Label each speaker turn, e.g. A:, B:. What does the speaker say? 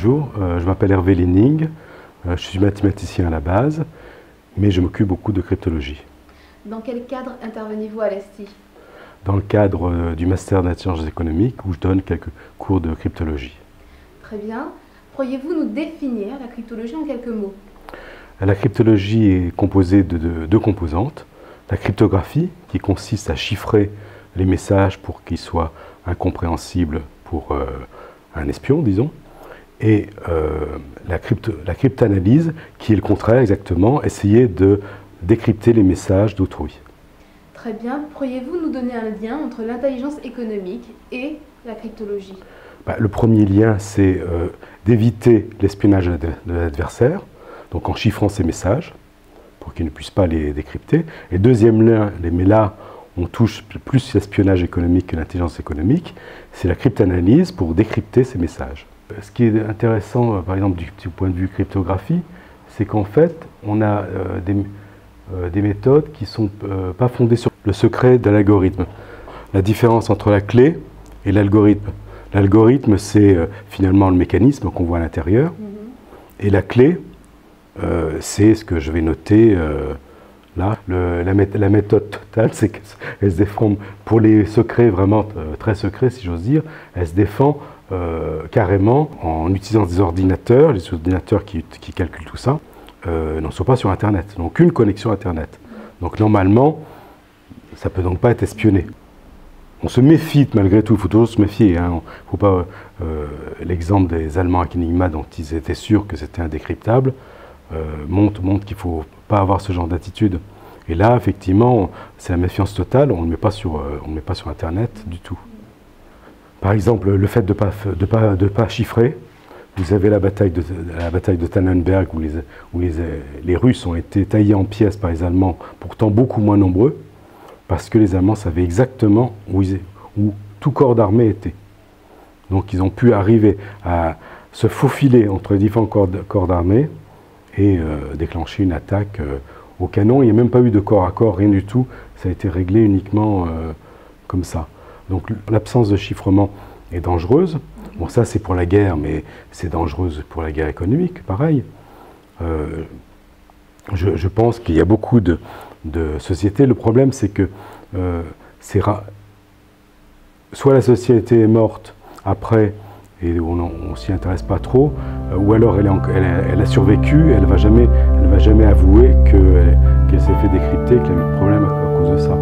A: Bonjour, je m'appelle Hervé Lenning, je suis mathématicien à la base, mais je m'occupe beaucoup de cryptologie.
B: Dans quel cadre intervenez-vous à l'ESTI?
A: Dans le cadre du master d'intelligence économique où je donne quelques cours de cryptologie.
B: Très bien. Pourriez-vous nous définir la cryptologie en quelques mots?
A: La cryptologie est composée de deux composantes. La cryptographie, qui consiste à chiffrer les messages pour qu'ils soient incompréhensibles pour un espion, disons, et la cryptanalyse, qui est le contraire exactement, essayer de décrypter les messages d'autrui.
B: Très bien. Pourriez-vous nous donner un lien entre l'intelligence économique et la cryptologie?
A: Le premier lien, c'est d'éviter l'espionnage de l'adversaire, donc en chiffrant ses messages, pour qu'il ne puisse pas les décrypter. Et deuxième lien, mais là, on touche plus l'espionnage économique que l'intelligence économique, c'est la cryptanalyse pour décrypter ces messages. Ce qui est intéressant, par exemple, du point de vue cryptographie, c'est qu'en fait, on a des méthodes qui ne sont pas fondées sur le secret de l'algorithme. La différence entre la clé et l'algorithme. L'algorithme, c'est finalement le mécanisme qu'on voit à l'intérieur. Et la clé, c'est ce que je vais noter là. La méthode totale, c'est qu'elle se défend, pour les secrets vraiment très secrets, si j'ose dire, elle se défend carrément en utilisant des ordinateurs. Les ordinateurs qui calculent tout ça n'en sont pas sur Internet, n'ont qu'une connexion Internet. Donc normalement, ça ne peut donc pas être espionné. On se méfie malgré tout, il faut toujours se méfier. Hein. Faut pas l'exemple des Allemands avec Enigma, dont ils étaient sûrs que c'était indécryptable, montre qu'il ne faut pas avoir ce genre d'attitude. Et là, effectivement, c'est la méfiance totale, on ne le met pas sur Internet du tout. Par exemple, le fait de ne pas chiffrer. Vous avez la bataille de Tannenberg où les Russes ont été taillés en pièces par les Allemands, pourtant beaucoup moins nombreux, parce que les Allemands savaient exactement où tout corps d'armée était. Donc ils ont pu arriver à se faufiler entre les différents corps d'armée et déclencher une attaque au canon. Il n'y a même pas eu de corps à corps, rien du tout. Ça a été réglé uniquement comme ça. Donc l'absence de chiffrement est dangereuse. Bon, ça c'est pour la guerre, mais c'est dangereuse pour la guerre économique, pareil. Je pense qu'il y a beaucoup de sociétés. Le problème, c'est que soit la société est morte après, et on ne s'y intéresse pas trop, ou alors elle a survécu, elle ne va jamais avouer qu'elle s'est fait décrypter, qu'elle a eu de problème à cause de ça.